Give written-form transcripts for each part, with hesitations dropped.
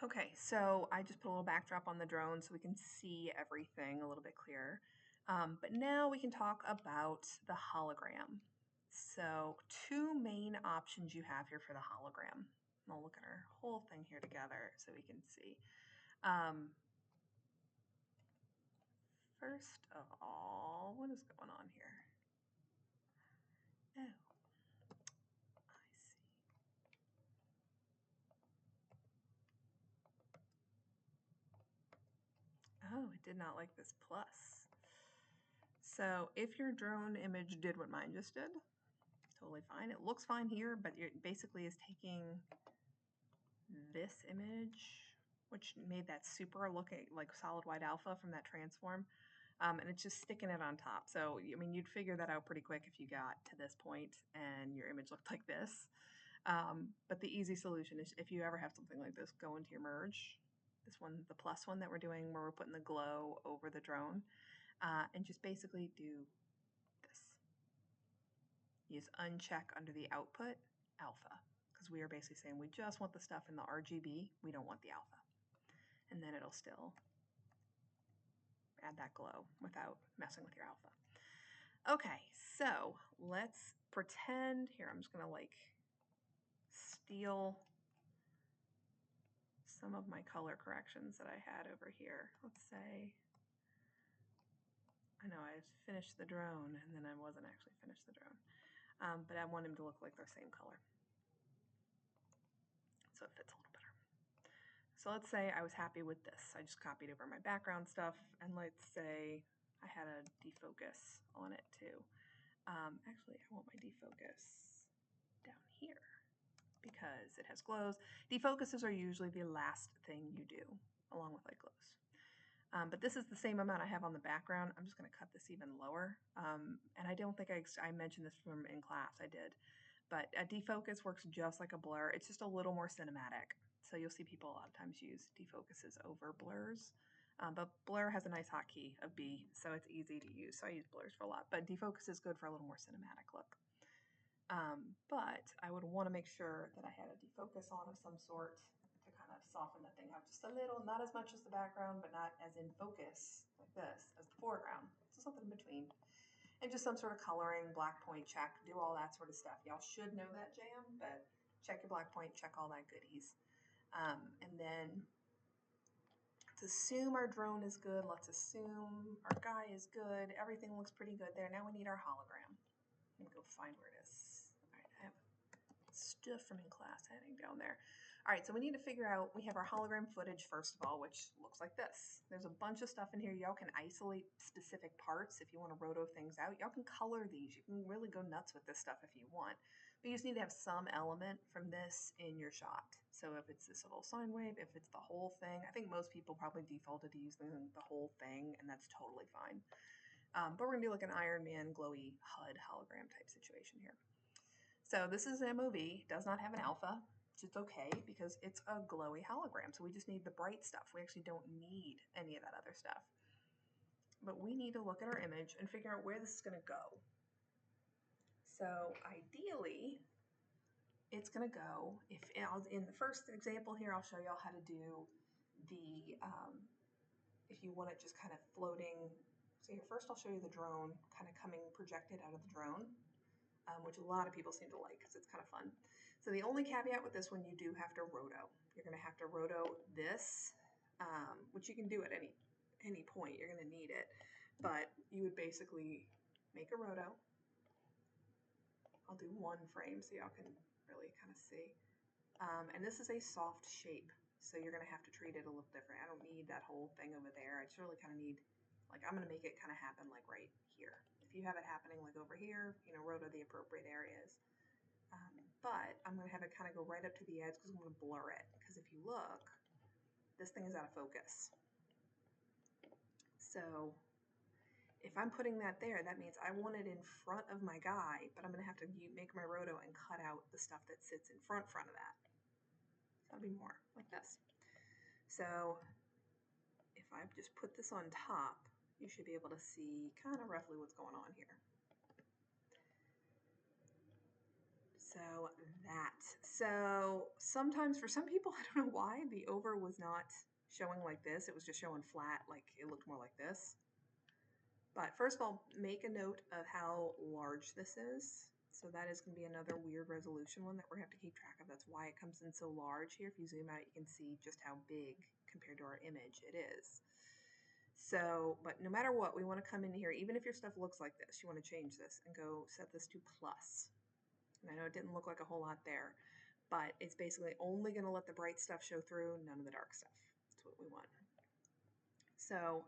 Okay, so I just put a little backdrop on the drone so we can see everything a little bit clearer. But now we can talk about the hologram. So 2 main options you have here for the hologram. I'll look at our whole thing here together so we can see. First of all, what is going on here? Oh, I see. Oh, it did not like this plus. So if your drone image did what mine just did, totally fine. It looks fine here, but it basically is taking this image, which made that super look like solid white alpha from that transform, and it's just sticking it on top. So, I mean, you'd figure that out pretty quick if you got to this point and your image looked like this. But the easy solution is if you ever have something like this, go into your merge, this one, the plus one that we're doing where we're putting the glow over the drone, and just basically do this. Use uncheck under the output alpha, because we are basically saying we just want the stuff in the RGB, we don't want the alpha. And then it'll still add that glow without messing with your alpha. Okay, so let's pretend, here I'm just gonna like steal some of my color corrections that I had over here. Let's say, I know I finished the drone and then I wasn't actually finished the drone, but I want him to look like they're same color. So it fits a little better. So let's say I was happy with this. I just copied over my background stuff, and let's say I had a defocus on it too. Actually, I want my defocus down here because it has glows. Defocuses are usually the last thing you do, along with like glows. But this is the same amount I have on the background. I'm just going to cut this even lower. And I don't think I mentioned this from in class. I did. But a defocus works just like a blur. It's just a little more cinematic. So you'll see people a lot of times use defocuses over blurs. But blur has a nice hotkey of B, so it's easy to use. So I use blurs for a lot. But defocus is good for a little more cinematic look. But I would want to make sure that I had a defocus on of some sort to kind of soften the thing up just a little, not as much as the background, but not as in focus like this as the foreground. So something in between. And just some sort of coloring, black point check, do all that sort of stuff. Y'all should know that jam, but check your black point, check all that goodies. And then let's assume our drone is good. Let's assume our guy is good. Everything looks pretty good there. Now we need our hologram. Let me go find where it is. All right, I have stuff from in class heading down there. All right, so we need to figure out, we have our hologram footage first of all, which looks like this. There's a bunch of stuff in here. Y'all can isolate specific parts if you want to roto things out. Y'all can color these. You can really go nuts with this stuff if you want. But you just need to have some element from this in your shot. So if it's this little sine wave, if it's the whole thing, I think most people probably defaulted to using the whole thing, and that's totally fine. But we're going to do like an Iron Man glowy HUD hologram type situation here. So this is an MOV, does not have an alpha, which is okay because it's a glowy hologram. So we just need the bright stuff. We actually don't need any of that other stuff. But we need to look at our image and figure out where this is going to go. So ideally, it's going to go, if in the first example here, I'll show y'all how to do the, if you want it just kind of floating. So here, first I'll show you the drone kind of coming projected out of the drone. Which a lot of people seem to like because it's kind of fun. So the only caveat with this one, you do have to roto. You're going to have to roto this, which you can do at any point. You're going to need it. But you would basically make a roto. I'll do one frame so y'all can really kind of see. And this is a soft shape, so you're going to have to treat it a little different. I don't need that whole thing over there. I just really kind of need, like, I'm going to make it kind of happen like right here. If you have it happening like over here, you know, roto the appropriate areas. But I'm going to have it kind of go right up to the edge because I'm going to blur it. Because if you look, this thing is out of focus. So if I'm putting that there, that means I want it in front of my guy, but I'm going to have to make my roto and cut out the stuff that sits in front of that. So it'll be more like this. So if I just put this on top, you should be able to see kind of roughly what's going on here. So that. So sometimes for some people, I don't know why, the over was not showing like this. It was just showing flat, like it looked more like this. But first of all, make a note of how large this is. So that is going to be another weird resolution one that we're going to have to keep track of. That's why it comes in so large here. If you zoom out, you can see just how big compared to our image it is. So, but no matter what, we want to come in here, even if your stuff looks like this, you want to change this and go set this to plus. And I know it didn't look like a whole lot there, but it's basically only going to let the bright stuff show through, none of the dark stuff. That's what we want. So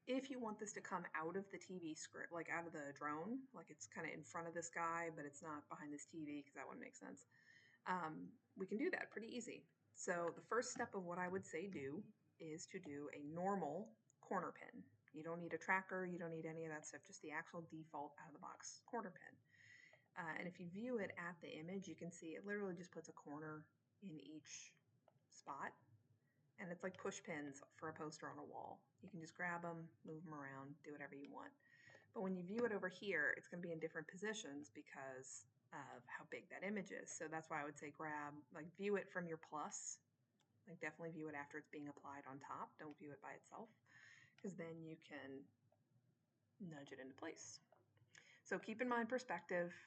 if you want this to come out of the TV script, like out of the drone, like it's kind of in front of this guy, but it's not behind this TV because that wouldn't make sense, we can do that pretty easy. So the first step of what I would say do is to do a normal corner pin. You don't need a tracker, you don't need any of that stuff, just the actual default out of the box corner pin. And if you view it at the image, you can see it literally just puts a corner in each spot. And it's like push pins for a poster on a wall. You can just grab them, move them around, do whatever you want. But when you view it over here, it's going to be in different positions because of how big that image is. So that's why I would say view it from your plus. Like definitely view it after it's being applied on top. Don't view it by itself, because then you can nudge it into place. So keep in mind perspective.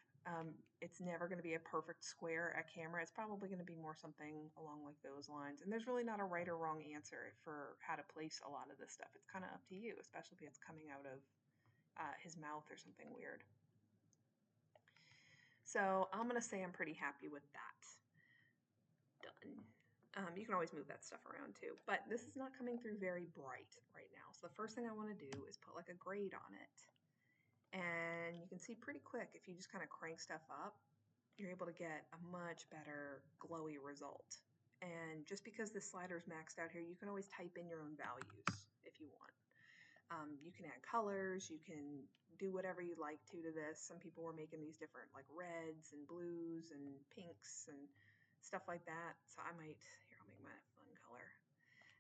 It's never going to be a perfect square at camera. It's probably going to be more something along like those lines. And there's really not a right or wrong answer for how to place a lot of this stuff. It's kind of up to you, especially if it's coming out of his mouth or something weird. So I'm going to say I'm pretty happy with that. Done. You can always move that stuff around too, but this is not coming through very bright right now. So the first thing I want to do is put like a grade on it. And you can see pretty quick, if you just kind of crank stuff up, you're able to get a much better glowy result. And just because the slider is maxed out here, you can always type in your own values if you want. You can add colors, you can do whatever you like to this. Some people were making these different like reds and blues and pinks and stuff like that. So I might, here, I'll make mine a fun color.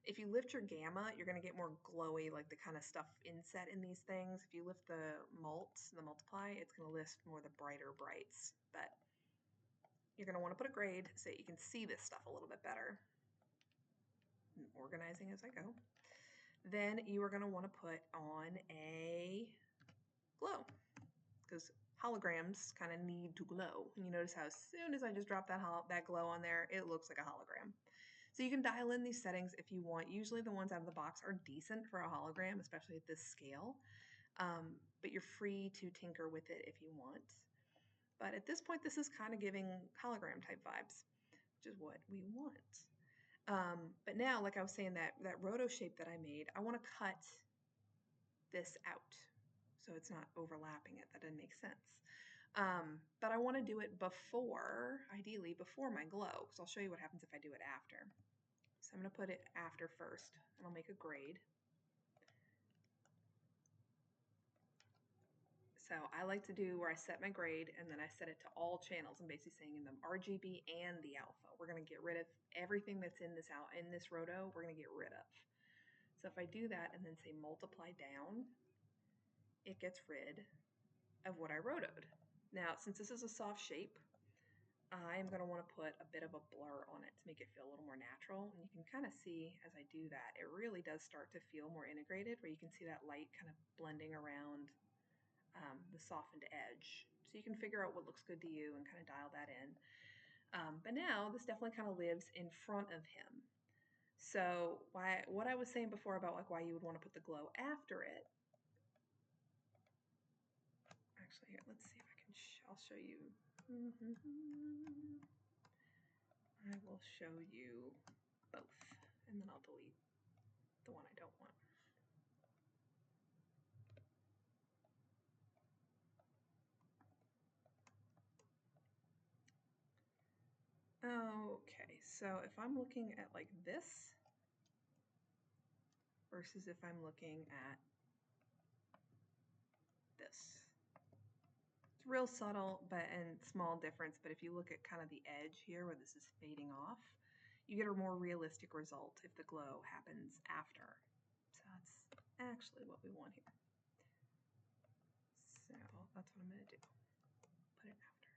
If you lift your gamma, you're going to get more glowy, like the kind of stuff inset in these things. If you lift the multiply, it's going to lift more the brighter brights. But you're going to want to put a grade so you can see this stuff a little bit better. I'm organizing as I go. Then you are going to want to put on a glow, because holograms kind of need to glow. And you notice how as soon as I just drop that glow on there, it looks like a hologram. So you can dial in these settings if you want. Usually the ones out of the box are decent for a hologram, especially at this scale. But you're free to tinker with it if you want. But at this point, this is kind of giving hologram type vibes, which is what we want. But now, like I was saying, that roto shape that I made, I want to cut this out so it's not overlapping it. That doesn't make sense. But I want to do it before, ideally before my glow, because I'll show you what happens if I do it after. So I'm going to put it after first, and I'll make a grade. So I like to do where I set my grade and then I set it to all channels. I'm basically saying in the RGB and the alpha. We're going to get rid of everything that's in this roto. We're going to get rid of. So if I do that and then say multiply down, it gets rid of what I rotoed. Now, since this is a soft shape, I'm going to want to put a bit of a blur on it to make it feel a little more natural. And you can kind of see as I do that, it really does start to feel more integrated, where you can see that light kind of blending around the softened edge. So you can figure out what looks good to you and kind of dial that in. But now this definitely kind of lives in front of him. So what I was saying before about like why you would want to put the glow after it. Actually, here, let's see if I can, I'll show you. I will show you both, and then I'll delete the one I don't want. Okay, so if I'm looking at like this versus if I'm looking at this, it's real subtle and small difference, but if you look at kind of the edge here where this is fading off, you get a more realistic result if the glow happens after. So that's actually what we want here. So that's what I'm going to do. Put it after.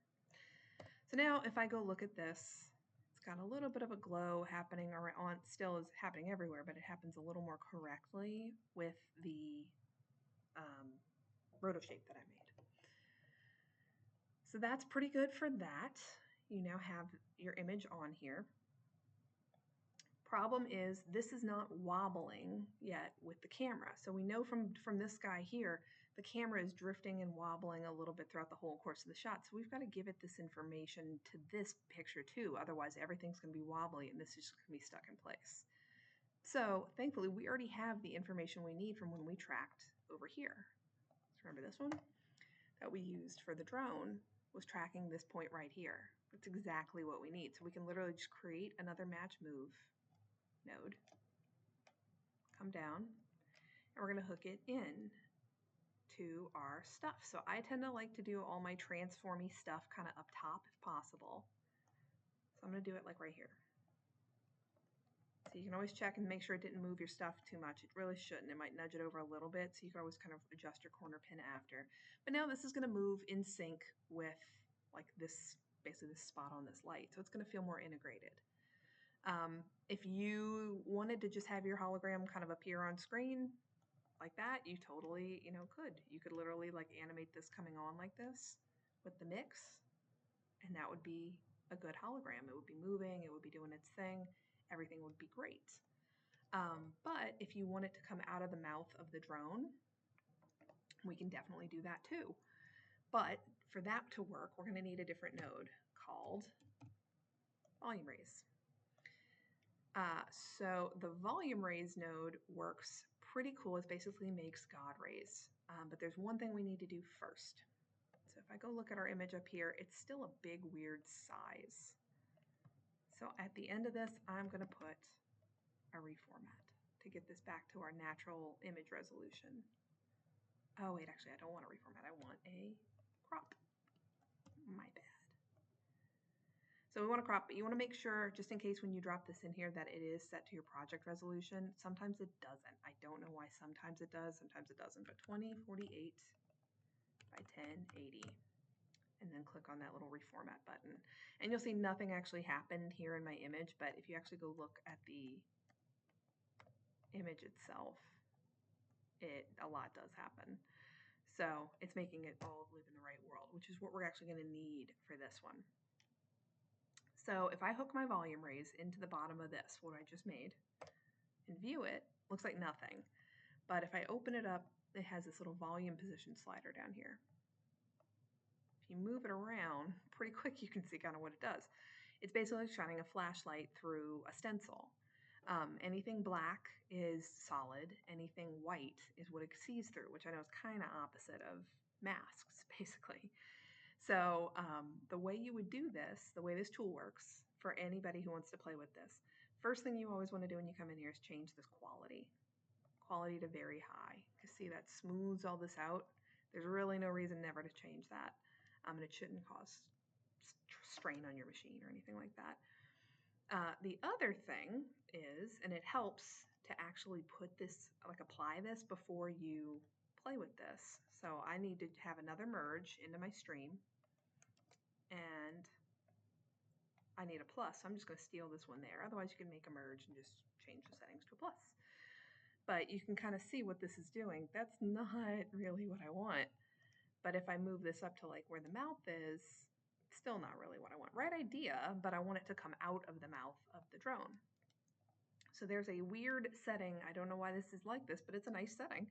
So now if I go look at this, it's got a little bit of a glow happening around, still is happening everywhere, but it happens a little more correctly with the roto shape that I made. So that's pretty good for that. You now have your image on here. Problem is this is not wobbling yet with the camera. So we know from this guy here, the camera is drifting and wobbling a little bit throughout the whole course of the shot. So we've got to give it this information to this picture too. Otherwise everything's going to be wobbly and this is just going to be stuck in place. So thankfully we already have the information we need from when we tracked over here. So remember this one that we used for the drone was tracking this point right here. That's exactly what we need. So we can literally just create another match move node, come down, and we're going to hook it in to our stuff. So I tend to like to do all my transformy stuff kind of up top if possible. So I'm going to do it like right here. So you can always check and make sure it didn't move your stuff too much. It really shouldn't. It might nudge it over a little bit, so you can always kind of adjust your corner pin after. But now this is going to move in sync with like this, basically this spot on this light. So it's going to feel more integrated. If you wanted to just have your hologram kind of appear on screen like that, you totally, could. You could literally like animate this coming on like this with the mix, and that would be a good hologram. It would be moving, it would be doing its thing, everything would be great. But if you want it to come out of the mouth of the drone, we can definitely do that too. But for that to work, we're going to need a different node called VolumeRays. So the VolumeRays node works pretty cool. It basically makes God rays. But there's one thing we need to do first. So if I go look at our image up here, it's still a big weird size. So at the end of this, I'm going to put a reformat to get this back to our natural image resolution. Oh wait, actually I don't want a reformat. I want a crop. My bad. So we want to crop, but you want to make sure, just in case when you drop this in here, that it is set to your project resolution. Sometimes it doesn't. I don't know why sometimes it does, sometimes it doesn't, but 2048 by 1080. And then click on that little reformat button. And you'll see nothing actually happened here in my image, but if you actually go look at the image itself, a lot does happen. So it's making it all live in the right world, which is what we're actually going to need for this one. So if I hook my VolumeRays into the bottom of this, what I just made, and view it, looks like nothing. But if I open it up, it has this little volume position slider down here. If you move it around pretty quick, you can see kind of what it does. It's basically shining a flashlight through a stencil. Anything black is solid. Anything white is what it sees through, which I know is kind of opposite of masks, basically. So the way you would do this, the way this tool works for anybody who wants to play with this, first thing you always want to do when you come in here is change this quality to very high. Because see, that smooths all this out. There's really no reason never to change that. And it shouldn't cause strain on your machine or anything like that. The other thing is, and it helps to actually put this, like apply this before you play with this. So I need to have another merge into my stream, and I need a plus. So I'm just going to steal this one there. Otherwise you can make a merge and just change the settings to a plus. But you can kind of see what this is doing. That's not really what I want. But if I move this up to like where the mouth is, still not really what I want. Right idea, but I want it to come out of the mouth of the drone. So there's a weird setting. I don't know why this is like this, but it's a nice setting.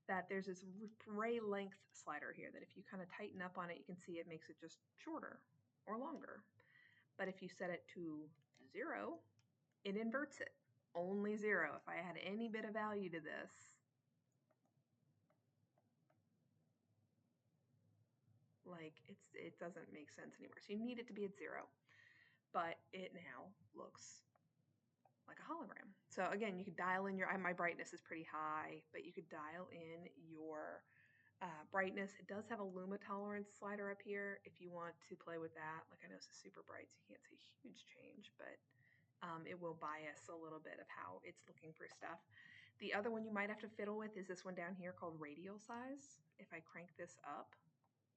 That there's this ray length slider here that if you kind of tighten up on it, you can see it makes it just shorter or longer. But if you set it to 0, it inverts it. Only 0. If I had any bit of value to this, like it doesn't make sense anymore. So you need it to be at 0. But it now looks like a hologram. So again, you could dial in my brightness is pretty high, but you could dial in your brightness. It does have a luma tolerance slider up here if you want to play with that. Like I know this is super bright, so you can't see a huge change, but it will bias a little bit of how it's looking for stuff. The other one you might have to fiddle with is this one down here called radial size. If I crank this up,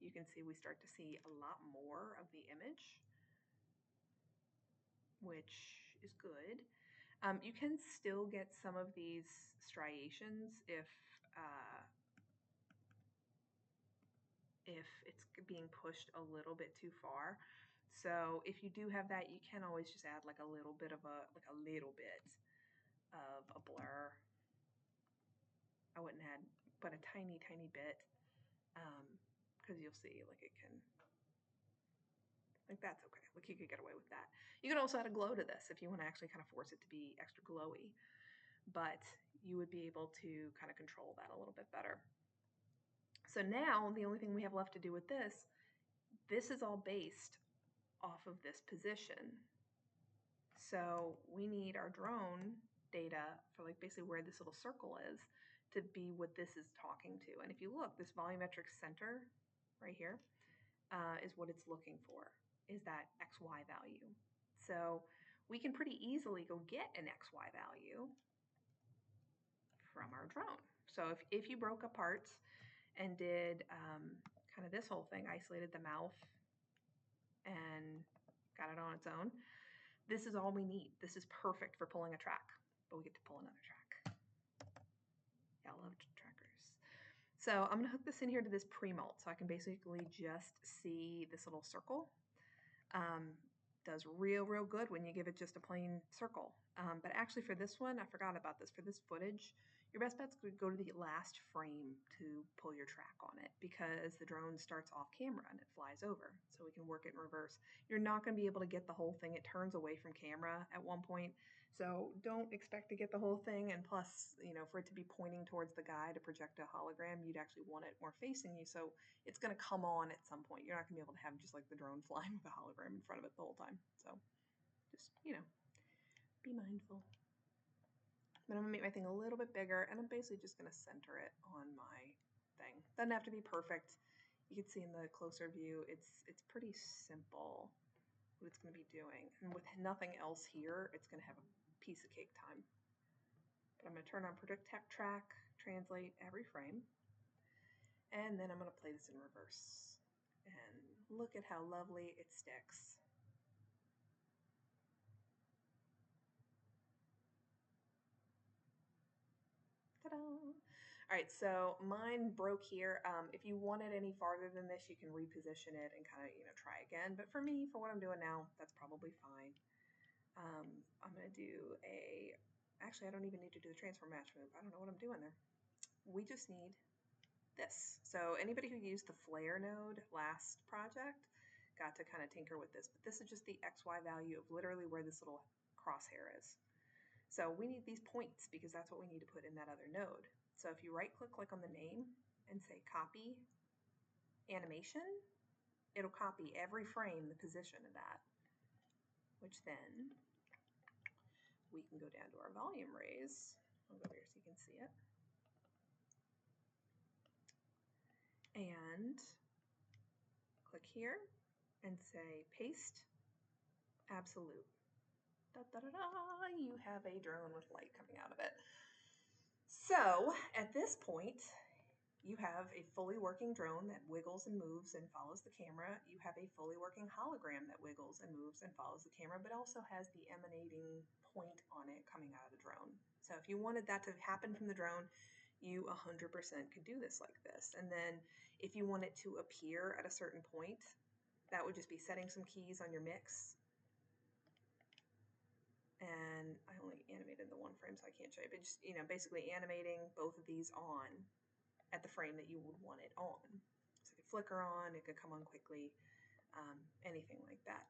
you can see we start to see a lot more of the image. which is good. You can still get some of these striations if it's being pushed a little bit too far. So if you do have that, you can always just add like a little bit of a blur. I wouldn't add but a tiny bit, because you'll see like it can, like that's okay. Like you could get away with that. You can also add a glow to this if you want to actually kind of force it to be extra glowy, but you would be able to kind of control that a little bit better. So now the only thing we have left to do with this is all based off of this position. So we need our drone data for like basically where this little circle is to be what this is talking to. And if you look, this volumetric center right here is what it's looking for, is that XY value. So we can pretty easily go get an XY value from our drone. So if you broke apart and did kind of this whole thing, isolated the mouth and got it on its own, this is all we need. This is perfect for pulling a track, but we get to pull another track. Yeah, I love trackers. So I'm gonna hook this in here to this pre-mult so I can basically just see this little circle. Does real good when you give it just a plain circle. But actually for this one, I forgot about this. For this footage, your best bet's to go to the last frame to pull your track on it, because the drone starts off camera and it flies over. So we can work it in reverse. You're not going to be able to get the whole thing. It turns away from camera at one point. So don't expect to get the whole thing. And plus, you know, for it to be pointing towards the guy to project a hologram, you'd actually want it more facing you. So it's going to come on at some point. You're not going to be able to have just like the drone flying with a hologram in front of it the whole time. So just, you know, be mindful. But I'm gonna make my thing a little bit bigger, and I'm basically just gonna center it on my thing. Doesn't have to be perfect. You can see in the closer view, it's pretty simple what it's gonna be doing. And with nothing else here, it's gonna have a piece of cake time. But I'm gonna turn on predict track, translate every frame, and then I'm gonna play this in reverse. And look at how lovely it sticks. Ta-da! All right, so mine broke here. If you want it any farther than this, you can reposition it and kind of, you know, try again. But for me, for what I'm doing now, that's probably fine. I'm going to do actually, I don't even need to do the transform match move. I don't know what I'm doing there. We just need this. So anybody who used the flare node last project got to kind of tinker with this. But this is just the XY value of literally where this little crosshair is. So we need these points because that's what we need to put in that other node. So if you right click on the name and say copy animation, it'll copy every frame the position of that, which then we can go down to our VolumeRays. I'll go over here so you can see it. And click here and say paste absolute. Da, da, da, da, you have a drone with light coming out of it. So at this point, you have a fully working drone that wiggles and moves and follows the camera. You have a fully working hologram that wiggles and moves and follows the camera, but also has the emanating point on it coming out of the drone. So if you wanted that to happen from the drone, you 100% could do this like this. And then if you want it to appear at a certain point, that would just be setting some keys on your mix. And I only animated the one frame, so I can't show you, but just, you know, basically animating both of these on at the frame that you would want it on. So it could flicker on, it could come on quickly, anything like that.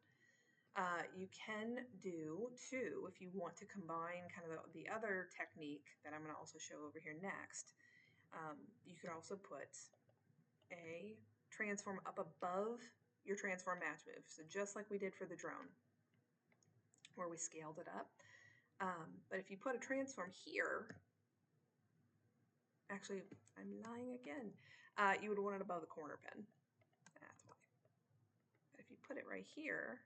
You can do too, if you want to combine kind of the other technique that I'm going to also show over here next, you could also put a transform up above your transform match move. So just like we did for the drone, where we scaled it up. But if you put a transform here, actually, I'm lying again. You would want it above the corner pin. That's why. But if you put it right here,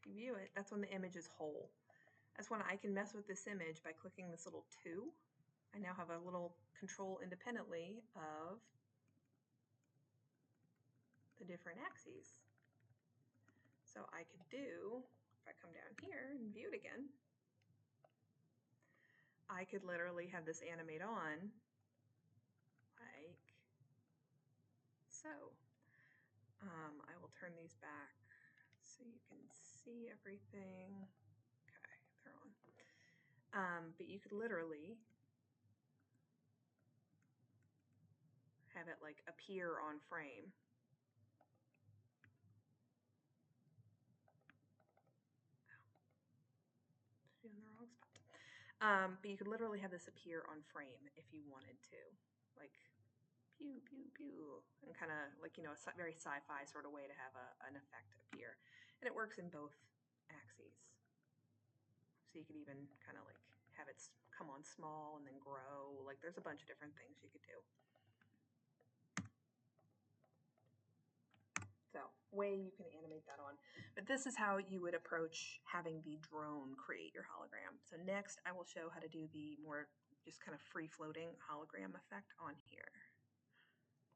if you view it, that's when the image is whole. That's when I can mess with this image by clicking this little 2. I now have a little control independently of the different axes. So I could do if I come down here and view it again, I could literally have this animate on like so. I will turn these back so you can see everything. Okay, they're on. But you could literally have it like appear on frame. In the wrong spot. But you could literally have this appear on frame if you wanted to, like pew pew pew, and kind of like, you know, a very sci-fi sort of way to have an effect appear, and it works in both axes. So you could even kind of like have it come on small and then grow. Like there's a bunch of different things you could do. So way you can animate that on. But this is how you would approach having the drone create your hologram. So next I will show how to do the more just kind of free floating hologram effect on here.